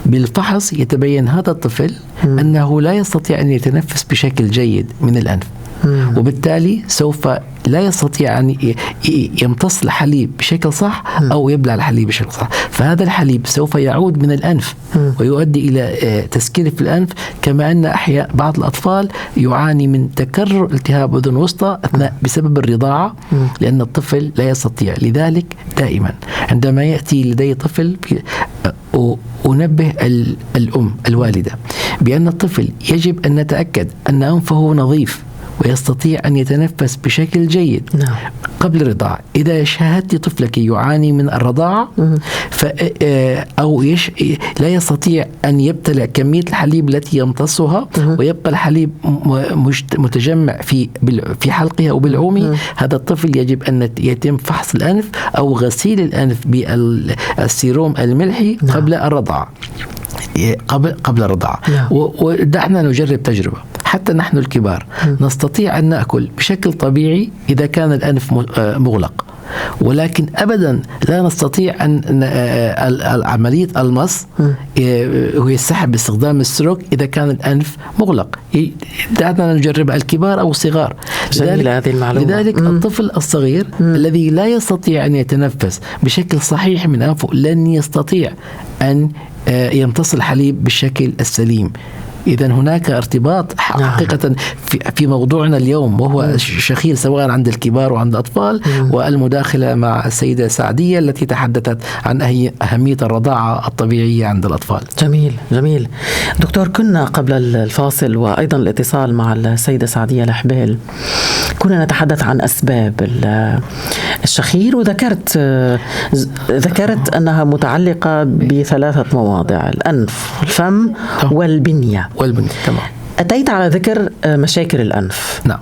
بالفحص يتبين هذا الطفل أنه لا يستطيع أن يتنفس بشكل جيد من الأنف، وبالتالي سوف لا يستطيع أن يمتص الحليب بشكل صح أو يبلع الحليب بشكل صح. فهذا الحليب سوف يعود من الأنف ويؤدي إلى تسكير في الأنف. كما أن بعض الأطفال يعاني من تكرر التهاب أذن وسطى بسبب الرضاعة، لأن الطفل لا يستطيع. لذلك دائما عندما يأتي لدي طفل أنبه الأم الوالدة بأن الطفل يجب أن نتأكد أن أنفه نظيف ويستطيع أن يتنفس بشكل جيد قبل الرضاعة. إذا شاهدت طفلك يعاني من الرضاعة أو لا يستطيع أن يبتلع كمية الحليب التي يمتصها ويبقى الحليب متجمع في حلقه أو بالعومه، هذا الطفل يجب أن يتم فحص الأنف أو غسيل الأنف بالسيروم الملحي قبل الرضاعة. قبل الرضاعة. ودعنا نجرب تجربة. حتى نحن الكبار نستطيع أن نأكل بشكل طبيعي إذا كان الأنف مغلق، ولكن أبدا لا نستطيع أن عملية المص وهي السحب باستخدام السلوك إذا كان الأنف مغلق. دعنا نجرب الكبار أو الصغار. لذلك الطفل الصغير الذي لا يستطيع أن يتنفس بشكل صحيح من أنفه لن يستطيع أن يمتص الحليب بالشكل السليم إذا هناك ارتباط حقيقة في موضوعنا اليوم، وهو الشخير سواء عند الكبار وعند الأطفال. والمداخلة مع السيدة سعدية التي تحدثت عن أهمية الرضاعة الطبيعية عند الأطفال. جميل جميل. دكتور، كنا قبل الفاصل وأيضا الاتصال مع السيدة سعدية الحبيل كنا نتحدث عن أسباب الشخير، وذكرت أنها متعلقة بثلاثة مواضع: الأنف، الفم، والبنية. تمام. أتيت على ذكر مشاكل الأنف. نعم.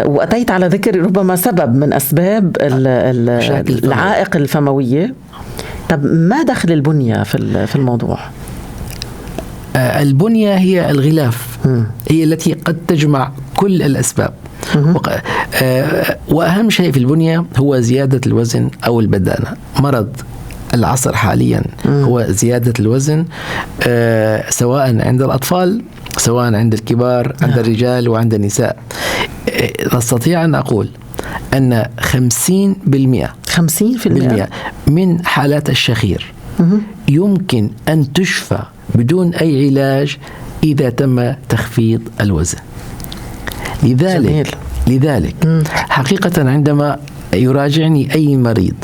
وأتيت على ذكر ربما سبب من أسباب العائق الفموية. طب ما دخل البنية في الموضوع؟ البنية هي الغلاف، هي التي قد تجمع كل الأسباب. وأهم شيء في البنية هو زيادة الوزن أو البدانة. مرض العصر حاليا هو زيادة الوزن، سواء عند الأطفال سواء عند الكبار، عند الرجال وعند النساء. نستطيع أن أقول أن 50% من حالات الشخير يمكن أن تشفى بدون أي علاج إذا تم تخفيض الوزن. لذلك حقيقة عندما يراجعني أي مريض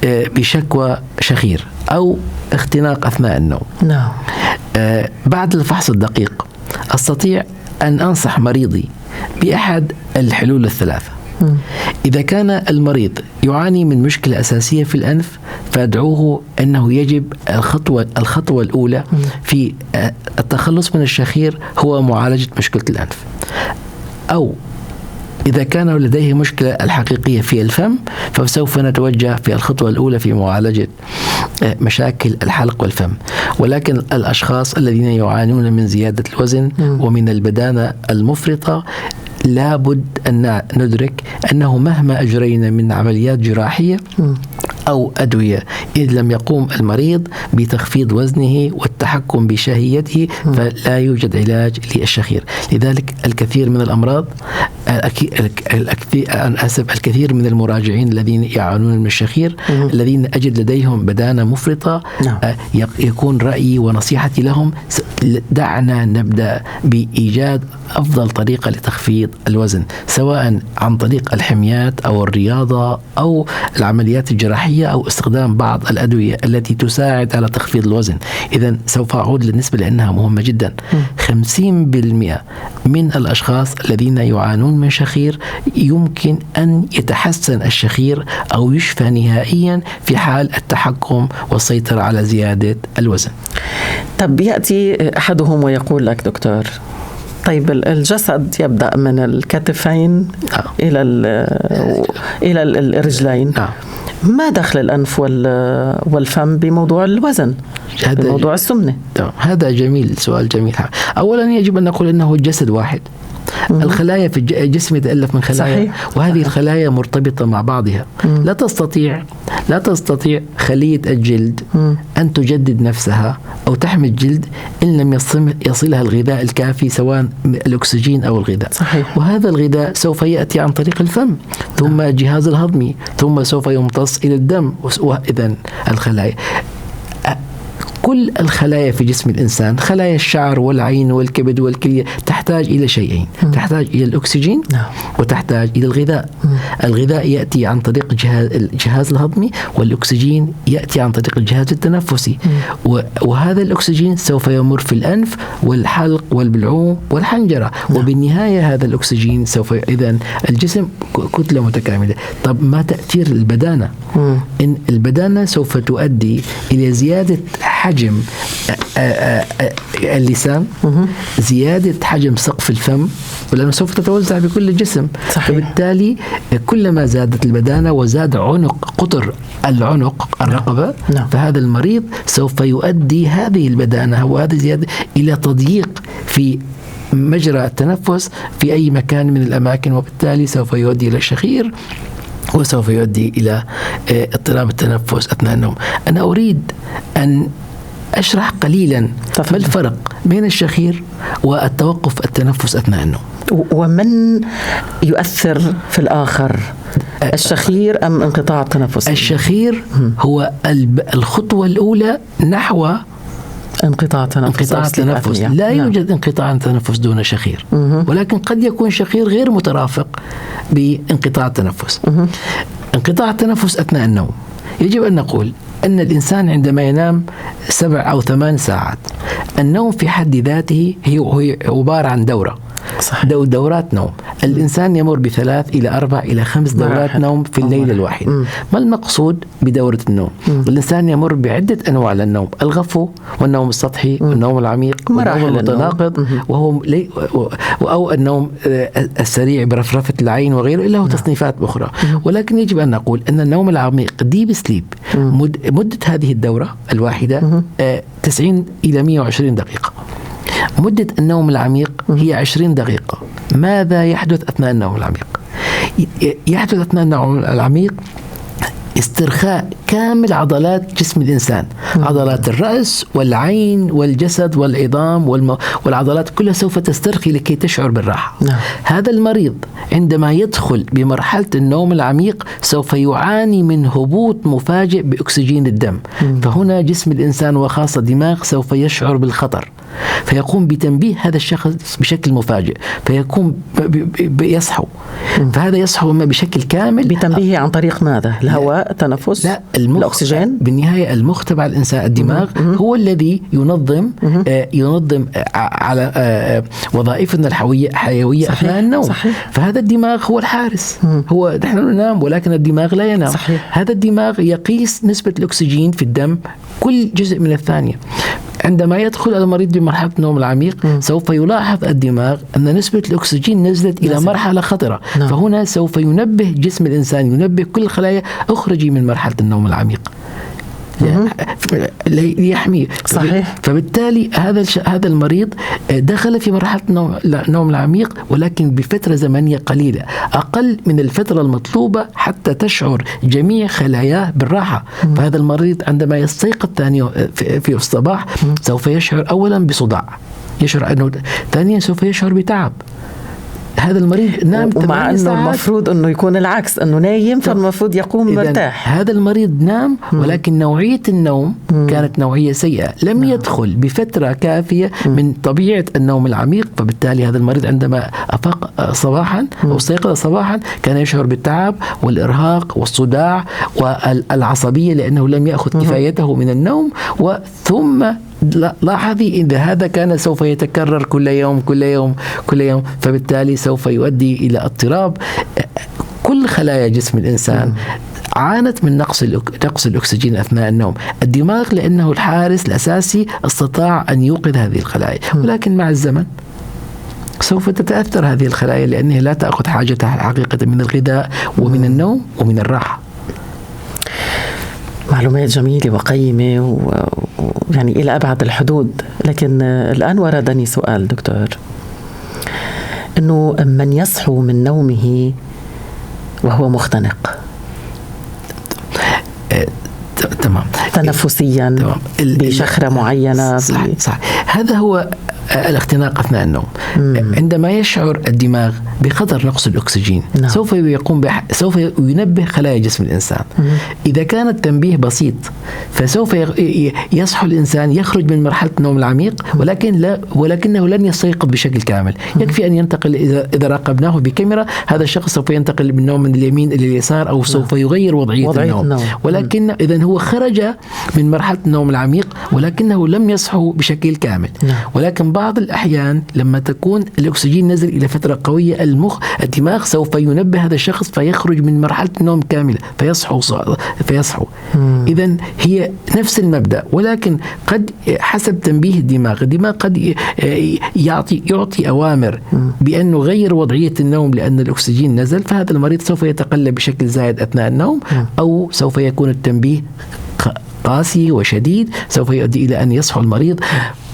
بشكوى شخير أو اختناق أثناء النوم، بعد الفحص الدقيق أستطيع أن أنصح مريضي بأحد الحلول الثلاثة. إذا كان المريض يعاني من مشكلة أساسية في الأنف، فأدعوه أنه يجب الخطوة الأولى في التخلص من الشخير هو معالجة مشكلة الأنف. أو إذا كان لديه مشكلة الحقيقية في الفم، فسوف نتوجه في الخطوة الأولى في معالجة مشاكل الحلق والفم. ولكن الأشخاص الذين يعانون من زيادة الوزن ومن البدانة المفرطة لابد أن ندرك أنه مهما أجرينا من عمليات جراحية أو أدوية، إذ لم يقوم المريض بتخفيض وزنه والتحكم بشهيته فلا يوجد علاج للشخير. لذلك الكثير من الأمراض، الكثير من المراجعين الذين يعانون من الشخير الذين أجد لديهم بدانة مفرطة، يكون رأيي ونصيحتي لهم: دعنا نبدأ بإيجاد أفضل طريقة لتخفيض الوزن، سواء عن طريق الحميات أو الرياضة أو العمليات الجراحية أو استخدام بعض الأدوية التي تساعد على تخفيض الوزن. إذن سوف أعود للنسبة لأنها مهمة جدا. 50% من الأشخاص الذين يعانون من شخير يمكن أن يتحسن الشخير أو يشفى نهائيا في حال التحكم والسيطرة على زيادة الوزن. طب يأتي أحدهم ويقول لك: دكتور، طيب الجسد يبدأ من الكتفين إلى الرجلين، ما دخل الأنف والفم بموضوع الوزن، بموضوع السمنة؟ هذا جميل، سؤال جميل. أولا يجب أن نقول أنه الجسد واحد. الخلايا في الجسم يتألف من خلايا، صحيح. وهذه الخلايا مرتبطة مع بعضها. لا تستطيع خلية الجلد أن تجدد نفسها أو تحمي الجلد إن لم يصلها الغذاء الكافي، سواء الأكسجين أو الغذاء، صحيح. وهذا الغذاء سوف يأتي عن طريق الفم، ثم الجهاز الهضمي، ثم سوف يمتص إلى الدم. وإذن الخلايا، كل الخلايا في جسم الإنسان، خلايا الشعر والعين والكبد والكلية، تحتاج إلى شيئين: تحتاج إلى الأكسجين وتحتاج إلى الغذاء. الغذاء يأتي عن طريق الجهاز الهضمي، والأكسجين يأتي عن طريق الجهاز التنفسي. وهذا الأكسجين سوف يمر في الأنف والحلق والبلعوم والحنجرة، وبالنهاية هذا الأكسجين سوف إذن الجسم كتلة متكاملة. طب ما تأثير البدانة؟ إن البدانة سوف تؤدي إلى زيادة حجم اللسان، زيادة حجم سقف الفم، ولأنه سوف تتوزع بكل الجسم، صحيح. فبالتالي كلما زادت البدانة وزاد قطر الرقبة، فهذا المريض سوف يؤدي هذه البدانة وهذه الزيادة إلى تضييق في مجرى التنفس في أي مكان من الأماكن، وبالتالي سوف يؤدي إلى الشخير وسوف يؤدي إلى اضطراب التنفس أثناء النوم. أنا أريد أن أشرح قليلا ما الفرق بين الشخير والتوقف التنفس أثناء النوم، ومن يؤثر في الآخر، الشخير أم انقطاع التنفس؟ الشخير هو الخطوة الأولى نحو انقطاع تنفس لا يوجد انقطاع تنفس دون شخير، ولكن قد يكون شخير غير مترافق بانقطاع التنفس. انقطاع التنفس أثناء النوم، يجب أن نقول أن الإنسان عندما ينام 7 أو 8 ساعات، النوم في حد ذاته هي عبارة عن دورة، دورات نوم. الإنسان يمر ب3 إلى 4 إلى 5 دورات نوم في الليلة الواحدة. ما المقصود بدورة النوم؟ الإنسان يمر بعدة أنواع للنوم: الغفو والنوم السطحي والنوم العميق والنوم المتناقض وهو أو النوم السريع برفرفة العين وغيره، له تصنيفات أخرى. ولكن يجب أن نقول أن النوم العميق ديب سليب مدة هذه الدورة الواحدة 90 إلى 120 دقيقة. مدة النوم العميق هي 20 دقيقة. ماذا يحدث أثناء النوم العميق؟ يحدث أثناء النوم العميق استرخاء كامل عضلات جسم الإنسان، عضلات الرأس والعين والجسد والعظام والعضلات كلها سوف تسترخي لكي تشعر بالراحة. هذا المريض عندما يدخل بمرحلة النوم العميق سوف يعاني من هبوط مفاجئ بأكسجين الدم، فهنا جسم الإنسان وخاصة الدماغ سوف يشعر بالخطر، فيقوم بتنبيه هذا الشخص بشكل مفاجئ، فيقوم يصحو. فهذا يصحو بشكل كامل بتنبيه عن طريق ماذا؟ الهواء، التنفس، لا الأكسجين. بالنهاية المخ تبع الإنسان، الدماغ هو الذي ينظم على وظائفنا الحيوية أثناء النوم. فهذا الدماغ هو الحارس. هو نحن ننام ولكن الدماغ لا ينام. هذا الدماغ يقيس نسبة الأكسجين في الدم كل جزء من الثانية. عندما يدخل المريض بمرحلة النوم العميق سوف يلاحظ الدماغ أن نسبة الأكسجين نزلت إلى مرحلة خطرة. فهنا سوف ينبه جسم الإنسان، ينبه كل الخلايا: اخرجي من مرحلة النوم العميق ليحميه. صحيح. فبالتالي هذا المريض دخل في مرحلة النوم العميق ولكن بفترة زمنية قليلة، أقل من الفترة المطلوبة حتى تشعر جميع خلاياه بالراحة. فهذا المريض عندما يستيقظ في الصباح سوف يشعر أولا بصداع، يشعر أنه ثانيا سوف يشعر بتعب. هذا المريض نام 8 ساعات، أنه المفروض أنه يكون العكس، أنه نايم فالمفروض يقوم مرتاح. هذا المريض نام ولكن نوعية النوم كانت نوعية سيئة، لم يدخل بفترة كافية من طبيعة النوم العميق. فبالتالي هذا المريض عندما أفاق صباحا أو استيقظ صباحا كان يشعر بالتعب والإرهاق والصداع والعصبية لأنه لم يأخذ كفايته من النوم. ثم لاحظي إن هذا كان سوف يتكرر كل يوم، فبالتالي سوف يؤدي إلى اضطراب. كل خلايا جسم الإنسان عانت من نقص الأكسجين أثناء النوم. الدماغ لأنه الحارس الأساسي استطاع أن يوقظ هذه الخلايا، ولكن مع الزمن سوف تتأثر هذه الخلايا لأنها لا تأخذ حاجتها حقيقة من الغذاء ومن النوم ومن الراحة. معلومات جميلة وقيمة يعني إلى أبعد الحدود. لكن الآن وردني سؤال دكتور، أنه من يصحو من نومه وهو مختنق تمام تنفسيا بشخرة معينة. صح. هذا هو الاختناق أثناء النوم. عندما يشعر الدماغ بخطر نقص الأكسجين سوف ينبه خلايا جسم الإنسان. إذا كان التنبيه بسيط فسوف يصحو الإنسان، يخرج من مرحلة النوم العميق ولكنه لن يستيقظ بشكل كامل. يكفي أن ينتقل، إذا راقبناه بكاميرا هذا الشخص سوف ينتقل من النوم من اليمين إلى اليسار أو سوف يغير وضعية النوم. ولكن إذن هو خرج من مرحلة النوم العميق ولكنه لم يصحو بشكل كامل. ولكن بعض الأحيان لما تكون الأكسجين نزل إلى فترة قوية الدماغ سوف ينبه هذا الشخص فيخرج من مرحلة النوم كاملة فيصحو. إذن هي نفس المبدأ، ولكن قد حسب تنبيه الدماغ قد يعطي أوامر بأنه غير وضعية النوم لأن الأكسجين نزل، فهذا المريض سوف يتقلب بشكل زائد أثناء النوم، أو سوف يكون التنبيه قاسي وشديد سوف يؤدي إلى أن يصحو المريض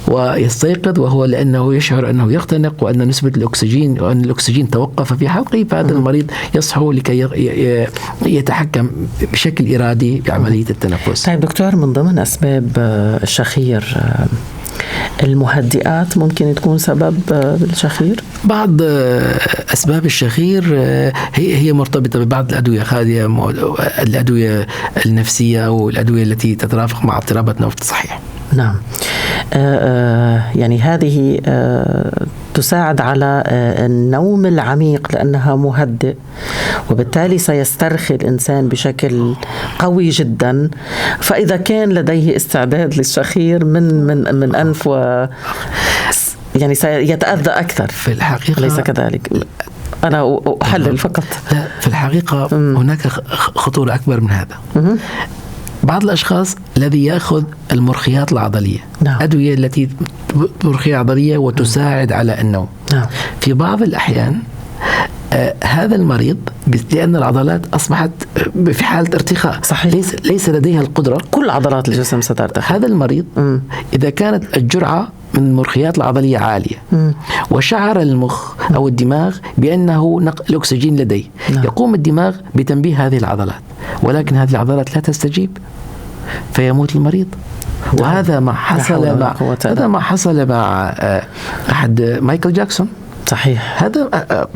ويستيقظ وهو لأنه يشعر أنه يختنق وأن نسبة الأكسجين وأن الأكسجين توقف في حلقه. فهذا المريض يصحو لكي يتحكم بشكل إرادي بعملية التنفس. طيب دكتور، من ضمن أسباب الشخير المهدئات ممكن تكون سبب الشخير؟ بعض أسباب الشخير هي مرتبطة ببعض الأدوية، الأدوية النفسية أو الأدوية التي تترافق مع اضطرابات النوم الصحيح. نعم. يعني هذه تساعد على النوم العميق لأنها مهدئ، وبالتالي سيسترخي الإنسان بشكل قوي جدا. فإذا كان لديه استعداد للشخير من أنف يعني سيتأذى أكثر في الحقيقة. ليس كذلك؟ أنا أحلل فقط. لا، في الحقيقة هناك خطورة أكبر من هذا. بعض الأشخاص الذي يأخذ المرخيات العضلية، نعم. أدوية التي مرخية عضلية وتساعد على النوم، نعم. في بعض الأحيان هذا المريض لأن العضلات أصبحت في حالة ارتخاء، صحيح. ليس لديها القدرة، كل عضلات الجسم سترتخي. هذا المريض إذا كانت الجرعة من المرخيات العضلية عالية وشعر المخ أو الدماغ بأنه نقل الأكسجين لديه، نعم. يقوم الدماغ بتنبيه هذه العضلات، ولكن هذه العضلات لا تستجيب فيموت المريض. وهذا ما حصل مع أحد مايكل جاكسون. صحيح. هذا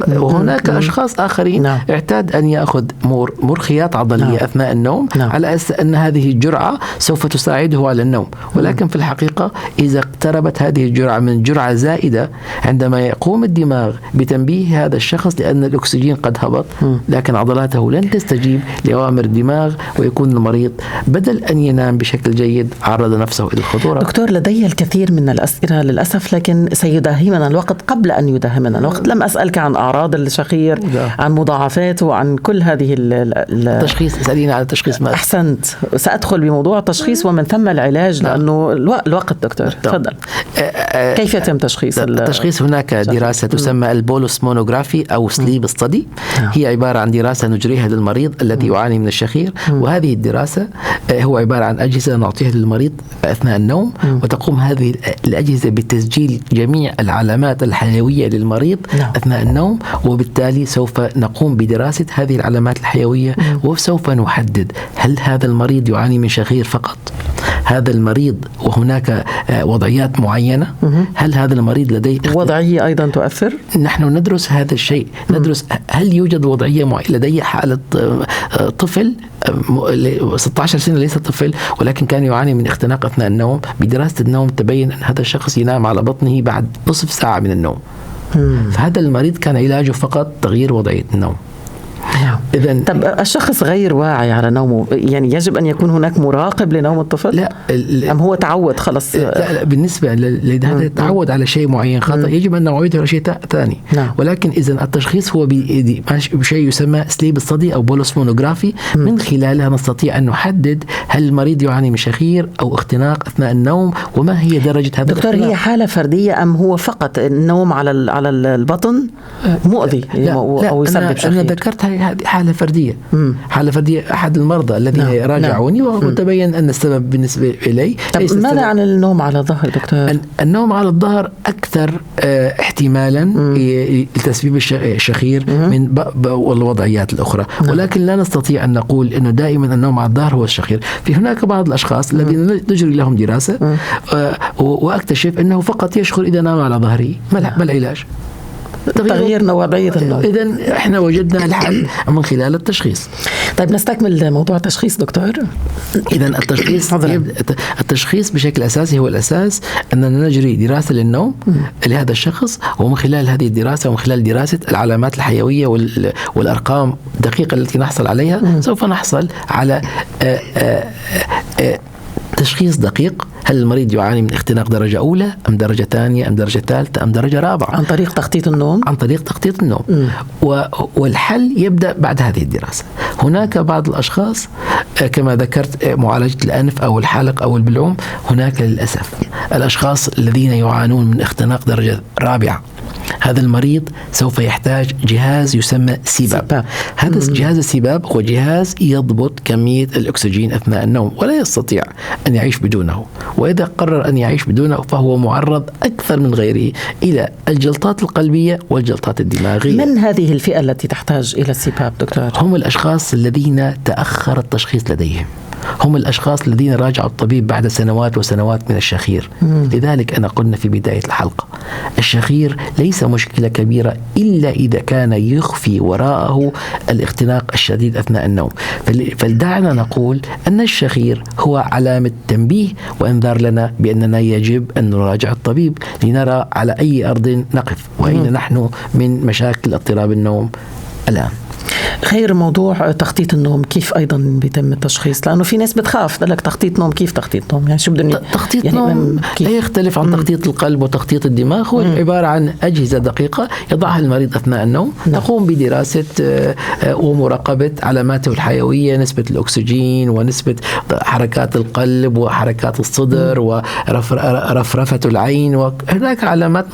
وهناك أشخاص آخرين، نعم. اعتاد أن يأخذ مرخيات عضلية، نعم. أثناء النوم، نعم. على أساس أن هذه الجرعة سوف تساعده على النوم، ولكن في الحقيقة إذا اقتربت هذه الجرعة من جرعة زائدة، عندما يقوم الدماغ بتنبيه هذا الشخص لأن الأكسجين قد هبط، لكن عضلاته لن تستجيب لأوامر الدماغ، ويكون المريض بدل أن ينام بشكل جيد عرض نفسه إلى الخطورة. دكتور، لدي الكثير من الأسئلة للأسف، لكن سيداهمنا الوقت. قبل أن يداهمنا الوقت لم أسألك عن أعراض الشخير، عن مضاعفاته، عن كل هذه التشخيص. اسألين على التشخيص. ما أحسنت، سأدخل بموضوع التشخيص ومن ثم العلاج، لأنه الوقت. دكتور تفضل. كيف يتم تشخيص التشخيص؟ هناك دراسة تسمى البولوسمونوغرافي أو سليب ستدي، هي عبارة عن دراسة نجريها للمريض الذي يعاني من الشخير، وهذه الدراسة هو عبارة عن أجهزة نعطيها للمريض أثناء النوم، وتقوم هذه الأجهزة بتسجيل جميع العلامات الحيوية للمريض أثناء النوم، وبالتالي سوف نقوم بدراسة هذه العلامات الحيوية، وسوف نحدد هل هذا المريض يعاني من شخير فقط، هذا المريض وهناك وضعيات معينة، هل هذا المريض لديه وضعية أيضا تؤثر؟ نحن ندرس هذا الشيء، ندرس هل يوجد وضعية معينة. لدي حالة طفل 16 سنة، ليس طفل، ولكن كان يعاني من اختناق أثناء النوم. بدراسة النوم تبين أن هذا الشخص ينام على بطنه بعد نصف ساعة من النوم. فهذا المريض كان علاجه فقط تغيير وضعية النوم. إذن طب الشخص غير واعي على نومه، يعني يجب أن يكون هناك مراقب لنوم الطفل؟ لا، أم هو تعود خلص؟ لا، بالنسبة لهذا التعود على شيء معين خطأ، يجب أن نعوده على شيء ثاني. ولكن إذن التشخيص هو بشيء يسمى سليب ستدي أو بولوسمونوغرافي، من خلالها نستطيع أن نحدد هل المريض يعاني من شخير أو اختناق أثناء النوم، وما هي درجة هذا دكتور، الاختناق. هي حالة فردية أم هو فقط النوم على البطن مؤذي أو يسبب شخير؟ أنا ذكرت هذه حالة فردية. حالة فردية. أحد المرضى الذي راجعوني وتبين أن السبب بالنسبة إلي. ماذا عن النوم على الظهر دكتور؟ النوم على الظهر أكثر احتمالا لتسبيب الشخير من الوضعيات الأخرى، ولكن لا نستطيع أن نقول أنه دائما النوم على الظهر هو الشخير. في هناك بعض الأشخاص الذين نجري لهم دراسة وأكتشف أنه فقط يشخر إذا نام على ظهره. ما العلاج؟ تغيير وضعية النوم. إذن إحنا وجدنا الحل من خلال التشخيص. طيب نستكمل موضوع التشخيص دكتور. إذن التشخيص بشكل أساسي هو الأساس، أننا نجري دراسة للنوم لهذا الشخص، ومن خلال هذه الدراسة ومن خلال دراسة العلامات الحيوية والأرقام الدقيقة التي نحصل عليها سوف نحصل على تشخيص دقيق. هل المريض يعاني من اختناق درجة أولى أم درجة ثانية أم درجة ثالثة أم درجة رابعة؟ عن طريق تخطيط النوم. عن طريق تخطيط النوم. والحل يبدأ بعد هذه الدراسة. هناك بعض الأشخاص كما ذكرت معالجة الأنف أو الحلق أو البلعوم، هناك للأسف الأشخاص الذين يعانون من اختناق درجة رابعة. هذا المريض سوف يحتاج جهاز يسمى سيباب. هذا جهاز السيباب هو جهاز يضبط كمية الأكسجين أثناء النوم، ولا يستطيع أن يعيش بدونه، وإذا قرر أن يعيش بدونه فهو معرض أكثر من غيره إلى الجلطات القلبية والجلطات الدماغية. من هذه الفئة التي تحتاج إلى السيباب دكتور؟ هم الأشخاص الذين تأخر التشخيص لديهم، هم الأشخاص الذين راجعوا الطبيب بعد سنوات وسنوات من الشخير. لذلك أنا قلنا في بداية الحلقة الشخير ليس مشكلة كبيرة إلا إذا كان يخفي وراءه الاختناق الشديد أثناء النوم. فلدعنا نقول أن الشخير هو علامة تنبيه وإنذار لنا بأننا يجب أن نراجع الطبيب لنرى على أي أرض نقف وأين نحن من مشاكل اضطراب النوم الآن. غير موضوع تخطيط النوم، كيف أيضا بيتم التشخيص؟ لأنه في ناس بتخاف، لك تخطيط نوم، كيف تخطيط نوم؟ يعني شو بدهم تخطيط يعني نوم لا يختلف عن تخطيط القلب وتخطيط الدماغ. هو عبارة عن أجهزة دقيقة يضعها المريض أثناء النوم، تقوم بدراسة ومراقبة علاماته الحيوية، نسبة الأكسجين ونسبة حركات القلب وحركات الصدر ورفرفة العين، وهناك علامات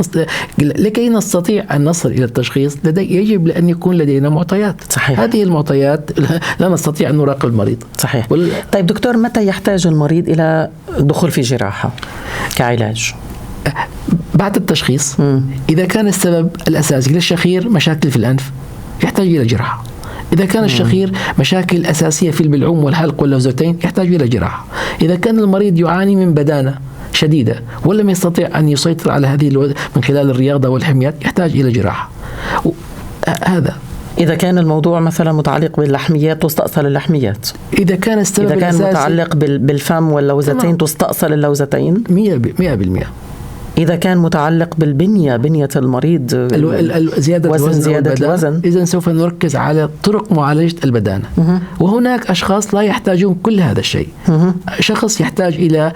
لكي نستطيع أن نصل إلى التشخيص يجب أن يكون لدينا معطيات. صحيح. هذه المعطيات لا نستطيع أن نراقب المريض. صحيح. طيب دكتور، متى يحتاج المريض إلى دخول في جراحة كعلاج؟ بعد التشخيص. إذا كان السبب الأساسي للشخير مشاكل في الأنف يحتاج إلى جراحة. إذا كان الشخير مشاكل أساسية في البلعوم والحلق واللوزتين يحتاج إلى جراحة. إذا كان المريض يعاني من بدانة شديدة ولم يستطيع أن يسيطر على هذه من خلال الرياضة والحميات يحتاج إلى جراحة. هذا إذا كان الموضوع مثلا متعلق باللحميات تستأصل اللحميات، إذا كان السبب إذا كان متعلق بالفم واللوزتين تستأصل اللوزتين 100%. إذا كان متعلق بنية المريض زيادة الوزن، إذن سوف نركز على طرق معالجة البدانة. وهناك أشخاص لا يحتاجون كل هذا الشيء. شخص يحتاج إلى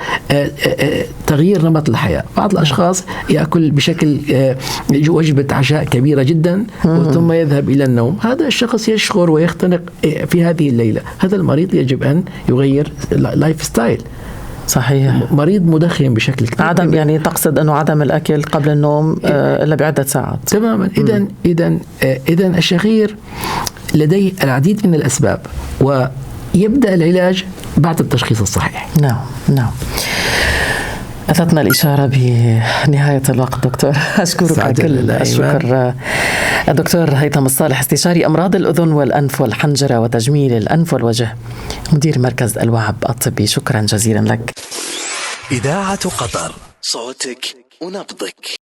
تغيير نمط الحياة. بعض الأشخاص يأكل بشكل وجبة عشاء كبيرة جدا ثم يذهب إلى النوم، هذا الشخص يشعر ويختنق في هذه الليلة. هذا المريض يجب أن يغير لايف ستايل. صحيح. مريض مدخن بشكل كبير. عدم يعني تقصد أنه عدم الأكل قبل النوم إلا بعدة ساعات. تماما. إذن الشخير لديه العديد من الأسباب ويبدأ العلاج بعد التشخيص الصحيح. نعم. أتتنا الإشارة بنهاية الوقت دكتور. أشكرك كل الشكر الدكتور هيثم الصالح، استشاري أمراض الأذن والأنف والحنجرة وتجميل الأنف والوجه، مدير مركز الوعب الطبي. شكرا جزيلا لك. إذاعة قطر، صوتك ونبضك.